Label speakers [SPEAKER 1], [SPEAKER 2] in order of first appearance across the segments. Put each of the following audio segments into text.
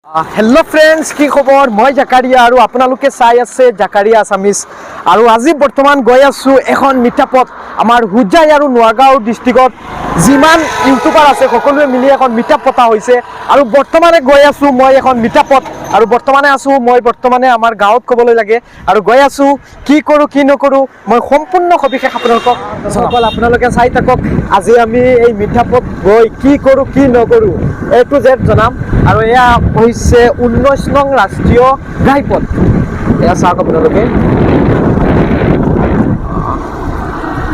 [SPEAKER 1] Hello friends की खबर मैं जाकारिया और आपनालोके चाই আছে জাকারিয়া আসামিজ और আজি बर्तमान गई आसो এখন মিটাপত आमार हुजाई और নোয়াগাঁও डिस्ट्रिक्ट जिमान यूट्यूबार আছে সকলোৱে মিলি এখন মিটাপ পতা হৈছে और बर्तमाने गई आसो मैं এখন মিটাপত और बर्तमाने आसो मैं बर्तमाने आमार गाँवत कबलै लागे और गई आसो কি करूँ কি नकरूँ मैं सम्पूर्ण सविशेष आपनालोকক সকল आपनालोके চাই থাকক আজি আমি এই মিটাপত গৈ কি करूँ কি नकरूँ A to Z জনাম और এয়া হৈছে 19 নং ৰাষ্ট্ৰীয় ঘাইপথ এয়া চাওক আপোনালোকে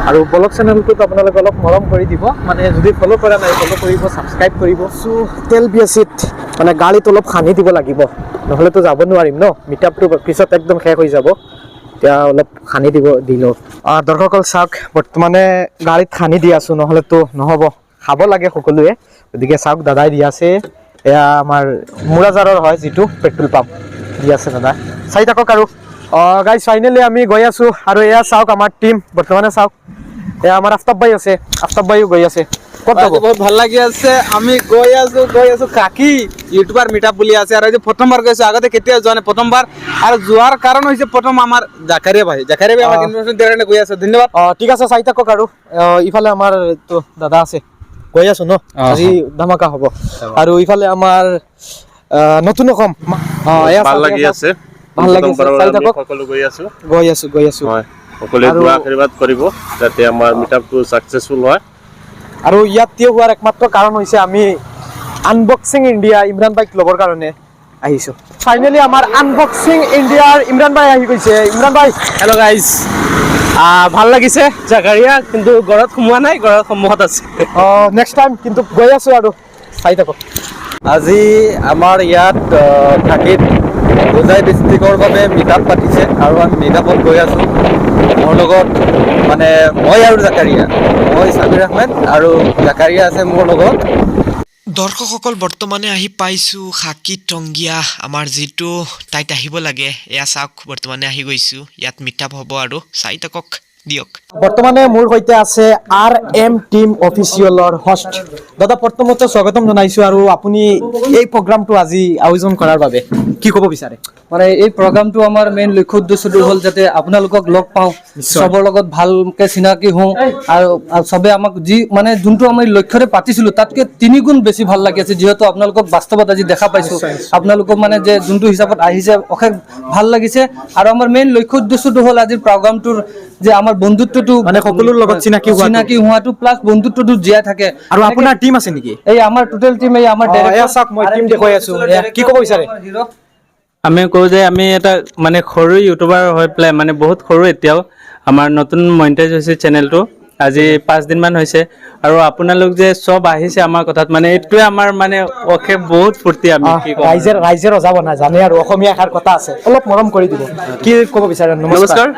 [SPEAKER 1] আৰু ব্লগ চেনেলটো আপোনালোকে অলপ মৰম কৰি দিব মানে যদি ফলো কৰা নাই ফলো কৰিব সাবস্ক্ৰাইব কৰিব সো তেল বিএসিত মানে গাড়ীত অলপ খানি দিব লাগিব নহলে তো যাব নোৱাৰিম ন মিটআপটো পিছত একদম শেষ হৈ যাব এতিয়া অলপ খানি দিব দিলো দৰ্শকসকল চাওক বৰ্তমানে গাড়ীত খানি দি আছো নহলে তো নহব খাব লাগে সকলোৱে গতিকে চাওক দাদাই দি আছে এয়া আমাৰ মুৰাজাৰৰ হয় যেটো পেট্ৰল পাম্প দি আছে দাদা চাই থাকক আৰু গাইস ফাইনালি আমি গৈ আছো আৰু এয়া চাওক আমাৰ টিম বৰ্তমানে চাওক এয়া আমাৰ আফতাব ভাই আছে আফতাব ভাইও গৈ আছে কত যাব
[SPEAKER 2] বহুত ভাল লাগি আছে আমি গৈ আছো কাকি ইউটিউবার মিটআপ বুলি আছে আৰু এই প্ৰথমবাৰ গৈছো আগতে কেতিয়া যোৱা নাই প্ৰথমবাৰ আৰু যোৱাৰ কাৰণ হৈছে প্ৰথম আমাৰ জাকাৰিয়া ভাই আমাক ইনফৰমেশন দিয়াৰ কাৰণে গৈ আছে ধন্যবাদ
[SPEAKER 1] ঠিক আছে চাই থাকক আৰু ইফালে আমাৰ তো দাদা আছে গৈ আছো ন আজি ধামাকা হ'ব আৰু ইফালে আমাৰ নতুন অসম
[SPEAKER 3] ভাল লাগি আছে
[SPEAKER 1] ভাল লাগি আছে চাই থাকক
[SPEAKER 3] সকলো গৈ আছো
[SPEAKER 1] হয়
[SPEAKER 3] সকলোৱে দোৱা আশীৰ্বাদ কৰিব যাতে আমাৰ মিটআপটো সাকসেসফুল হয়
[SPEAKER 1] আৰু ইয়াত তিয় হোৱাৰ একমাত্ৰ কাৰণ হৈছে আমি আনবক্সিং ইণ্ডিয়া ইমৰান ভাইক ল'বৰ কাৰণে আহিছো ফাইনালি আমাৰ আনবক্সিং ইণ্ডিয়াৰ ইমৰান ভাই আহি গৈছে ইমৰান ভাই
[SPEAKER 2] হেল্ল গাইস ভাল লাগিছে জাকাৰিয়া কিন্তু ঘৰত সোমোৱা নাই ঘৰত সম্মুখত আছে
[SPEAKER 1] নেক্সট টাইম কিন্তু গৈ আছো আৰু চাই থাকক
[SPEAKER 2] আজি আমাৰ ইয়াত থাকিত হোজাই ডিস্ট্ৰিক্টৰ বাবে মিটআপ পাতিছে আৰু আমি মিটআপত গৈ আছো মোৰ লগত মানে মই আৰু জাকাৰিয়া মই সাবিৰ আহমেদ আৰু জাকাৰিয়া আছে মোৰ লগত
[SPEAKER 4] দৰ্শকসকল বৰ্তমানে আহি পাইছো খাকি টংগিয়া আমাৰ যেটো টাইট আহিব লাগে এয়া চাওক বৰ্তমানে আহি গৈছো ইয়াত মিটআপ হ'ব আৰু চাই থাকক দিয়ক
[SPEAKER 1] বৰ্তমানে মোৰ সৈতে আছে RM টিম অফিচিয়েলৰ হোষ্ট দাদা প্ৰথমতে স্বাগতম জনাইছো আৰু আপুনি এই প্ৰগ্ৰামটো আজি আয়োজন কৰাৰ বাবে কি ক'ব বিচাৰে
[SPEAKER 5] মানে এই প্ৰগ্ৰামটো আমাৰ মেইন লক্ষ্য উদ্দেশ্যটো হ'ল যাতে আপোনালোকক লগ পাওঁ সবৰ লগত ভালকে চিনাকি হওঁ আৰু সবে আমাক যি মানে যোনটো আমি লক্ষ্যৰে পাতিছিলো তাতকে 3 গুণ বেছি ভাল লাগি আছে যেহেতু আপোনালোকক বাস্তৱত আজি দেখা পাইছো আপোনালোকক মানে যে যোনটো হিচাপত আহিছে অশেষ ভাল লাগিছে আৰু আমাৰ মেইন লক্ষ্য উদ্দেশ্যটো হ'ল আজিৰ প্ৰগ্ৰামটোৰ যে আমাৰ বন্ধুত্বটো
[SPEAKER 1] মানে সকলোৰ লগত চিনাকি
[SPEAKER 5] হোৱাটো প্লাস বন্ধুত্বটো জিয়া থাকে
[SPEAKER 1] আৰু আপোনাৰ টিম আছে নেকি
[SPEAKER 5] এই আমাৰ টোটাল টিম এই আমাৰ
[SPEAKER 1] এয়া চাওক মই টিম দেখুৱাই আছো কি ক'ব বিচাৰে
[SPEAKER 6] আমি কওঁ যে আমি এটা মানে সৰু ইউটিউবাৰ হৈ প্লে মানে বহুত সৰু এতিয়াও আমাৰ নতুন মনিটাইজ হৈছে চেনেলটো আজি 5 দিন মান হৈছে আৰু আপোনালোক যে সব আহিছে আমাৰ কথাত মানে এটোৱে আমাৰ মানে ওকে বহুত ফুৰ্তি আমি কি কম
[SPEAKER 1] ৰাইজৰ ৰজা বনা জানে আৰু অসমীয়া এষাৰ কথা আছে অলপ মৰম কৰি দিব কি ক'ব বিচাৰে
[SPEAKER 2] নমস্কাৰ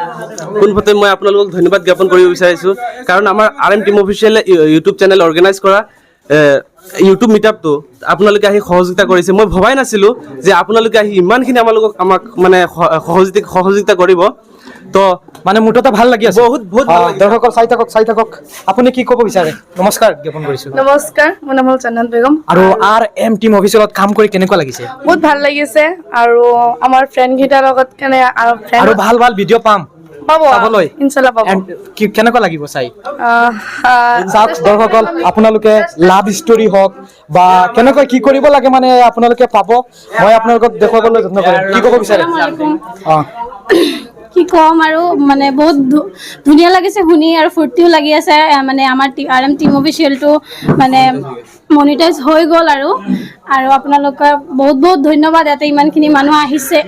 [SPEAKER 2] পোনপ্ৰথমে মই আপোনালোকক ধন্যবাদ জ্ঞাপন কৰিব বিচাৰিছো কাৰণ আমাৰ RM team official YouTube channel organise কৰা ইউটিউব মিটআপটো আপোনালোকে আহি সহযোগিতা কৰিছে মই ভবাই নাছিলো যে আপোনালোকে আহি ইমানখিনি আমাক মানে সহযোগিতা কৰিব তো
[SPEAKER 1] মানে মুঠতে ভাল লাগি আছে
[SPEAKER 2] বহুত ভাল লাগি
[SPEAKER 1] দৰ্শকৰ চাই থাকক আপুনি কি ক'ব বিচাৰে নমস্কাৰ জ্ঞাপন কৰিছো
[SPEAKER 7] নমস্কাৰ মোৰ নাম হ'ল চন্দন বেগম
[SPEAKER 1] আৰু RM টিম অফিচিয়েলত কাম কৰি কেনেকুৱা লাগিছে
[SPEAKER 7] বহুত ভাল লাগিছে আৰু আমাৰ ফ্ৰেণ্ড গিটাৰ লগত কেনে
[SPEAKER 1] আৰু ভাল ভিডিঅ' পাম
[SPEAKER 7] পাব
[SPEAKER 1] চাবলৈ
[SPEAKER 7] ইনশাআল্লাহ পাব
[SPEAKER 1] কি কেনেকুৱা লাগিব চাই চাওক দৰ্শকসকল আপোনালোকে লাভ ষ্টৰী হওক বা কেনেকৈ কি কৰিব লাগে মানে আপোনালোকে পাব মই আপোনালোকক দেখুৱাবলৈ যত্ন কৰিম কি ক'ব বিচাৰে
[SPEAKER 8] কি কম আৰু মানে বহুত ধুনীয়া লাগিছে শুনি আৰু ফুৰ্তিও লাগি আছে মানে আমাৰ RM টিম অফিচিয়েলটো মানে মনিটাইজ হৈ গ'ল আৰু আপোনালোকক বহুত ধন্যবাদ ইয়াতে ইমানখিনি মানুহ আহিছে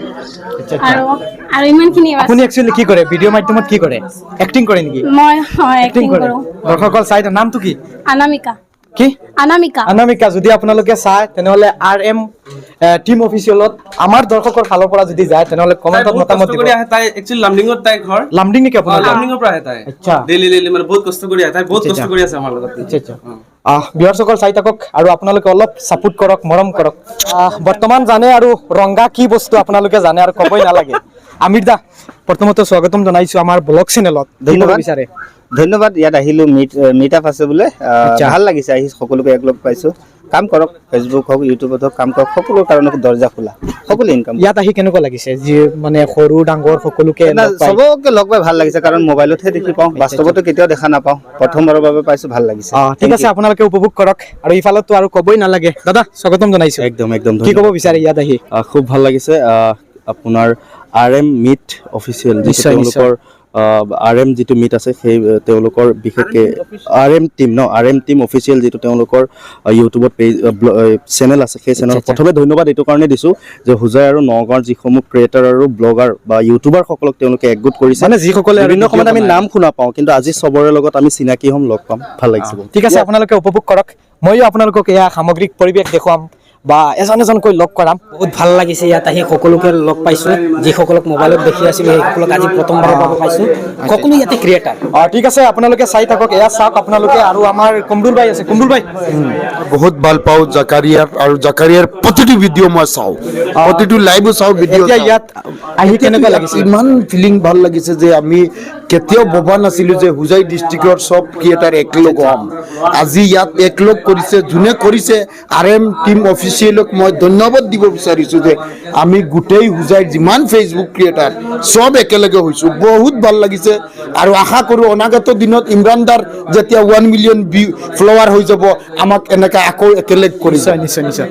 [SPEAKER 8] আৰু ইমানখিনি
[SPEAKER 1] আপুনি একচুয়ালি কি কৰে ভিডিঅ' মাধ্যমত কি কৰে এক্টিং কৰে নেকি
[SPEAKER 8] মই এক্টিং কৰো
[SPEAKER 1] দৰ্শকসকল চাই নামটো কি
[SPEAKER 8] অনামিকা
[SPEAKER 1] কি
[SPEAKER 8] অনামিকা
[SPEAKER 1] যদি আপোনালোকে চাই তেনেহলে RM টিম অফিচিয়েলত আমাৰ দৰ্শকৰ ফালৰ পৰা যদি যায় তেনেহলে কমেন্টত মতামত দিব
[SPEAKER 2] তাই একচুয়ালি লামডিঙত তাই ঘৰ
[SPEAKER 1] লামডিং নেকি আপোনাৰ
[SPEAKER 2] লামডিঙৰ পৰা আহে তাই
[SPEAKER 1] আচ্ছা
[SPEAKER 2] ডেইলি মানে বহুত কষ্ট কৰি আহে তাই বহুত কষ্ট কৰি আছে আমাৰ লগত
[SPEAKER 1] আচ্ছা ভিউয়াৰ্সকল চাই থাকক আৰু আপোনালোকে অলপ সাপোৰ্ট কৰক মৰম কৰক বৰ্তমান জানে আৰু ৰংগা কি বস্তু আপোনালোকে জানে আৰু ক'বই নালাগে আমিৰ দা প্ৰথমতে স্বাগতম জনাইছো আমাৰ ব্লগ চেনেলত
[SPEAKER 9] ধন্যবাদ।
[SPEAKER 1] বিচাৰে
[SPEAKER 9] ধন্যবাদ। ইয়াত আহিলো মিট আপ আছে বোলে ভাল লাগিছে আহি সকলোকে একলগ পাইছো কাম কৰক ফেচবুক হওক ইউটিউবত হওক কাম কৰক সকলো কাৰণে দৰ্জা খোলা সকলো ইনকাম
[SPEAKER 1] ইয়াত আহি কেনেকুৱা লাগিছে যি মানে সৰু ডাঙৰ সকলোকে লগ পাই?
[SPEAKER 9] চবকে লগ পাই ভাল লাগিছে কাৰণ মোবাইলতহে দেখি পাওঁ বাস্তৱতো কেতিয়াও দেখা নাপাওঁ প্ৰথমবাৰৰ বাবে পাইছো ভাল লাগিছে
[SPEAKER 1] ঠিক আছে আপোনালোকে উপভোগ কৰক আৰু ইফালতো আৰু ক'বই নালাগে দাদা স্বাগতম জনাইছো
[SPEAKER 10] একদম একদম
[SPEAKER 1] কি ক'ব বিচাৰে ইয়াত আহি
[SPEAKER 10] খুব ভাল লাগিছে আপোনাৰ RM মিট অফিচিয়েল যিটো
[SPEAKER 1] নিশ্চয়,
[SPEAKER 10] তেওঁলোকৰ RM যিটো মিট আছে সেই তেওঁলোকৰ বিশেষকৈ RM টিম অফিচিয়েল যিটো তেওঁলোকৰ ইউটিউবত পেজ চেনেল আছে সেই চেনেল প্ৰথমে ধন্যবাদ এইটো কাৰণে দিছোঁ যে হোজাই আৰু নগাঁৱৰ যিসমূহ ক্ৰিয়েটাৰ আৰু ব্লগাৰ বা ইউটিউবাৰ সকলক তেওঁলোকে একগোট কৰিছে
[SPEAKER 1] মানে যিসকলে
[SPEAKER 10] বিভিন্ন সময়ত আমি নাম শুনা পাওঁ কিন্তু আজি চবৰে লগত আমি চিনাকি হ'ম লগ পাম ভাল লাগিছে
[SPEAKER 1] ঠিক আছে আপোনালোকে উপভোগ কৰক ময়ো আপোনালোকক এয়া সামগ্ৰিক পৰিৱেশ দেখুৱাম বা এজনকৈ লগ কৰাম
[SPEAKER 11] বহুত ভাল লাগিছে ইয়াত আহি সকলোকে লগ পাইছোঁ যিসকলক মোবাইলত দেখি আছিলোঁ সেইসকলক আজি প্ৰথমবাৰৰ বাবে পাইছোঁ সকলো ইয়াতে ক্ৰিয়েটাৰ
[SPEAKER 1] ঠিক আছে আপোনালোকে চাই থাকক এয়া চাওক আপোনালোকে আৰু আমাৰ কমৰুল ভাই আছে কমৰুল ভাই
[SPEAKER 12] বহুত ভাল পাওঁ জাকাৰিয়াৰ আৰু জাকাৰিয়াৰ প্ৰতিটো ভিডিঅ' মই চাওঁ প্ৰতিটো লাইভো চাওঁ ভিডিঅ'
[SPEAKER 1] এতিয়া ইয়াত আহি কেনেকুৱা লাগিছে
[SPEAKER 12] ইমান ফিলিং ভাল লাগিছে যে আমি কেতিয়াও ভবা নাছিলোঁ যে হোজাই ডিষ্ট্ৰিক্টৰ চব ক্ৰিয়েটাৰ একলগ হ'ম আজি ইয়াত একলগ কৰিছে যোনে কৰিছে RM টিম অফিচিয়েলক মই ধন্যবাদ দিব বিচাৰিছোঁ যে আমি গোটেই হোজাইৰ যিমান ফেচবুক ক্ৰিয়েটাৰ চব একেলগে হৈছোঁ বহুত ভাল লাগিছে আৰু আশা কৰোঁ অনাগত দিনত ইমৰান দাৰ যেতিয়া 1 মিলিয়ন ফলোৱাৰ হৈ যাব আমাক এনেকৈ আকৌ একেলগ কৰিব
[SPEAKER 1] নিশ্চয়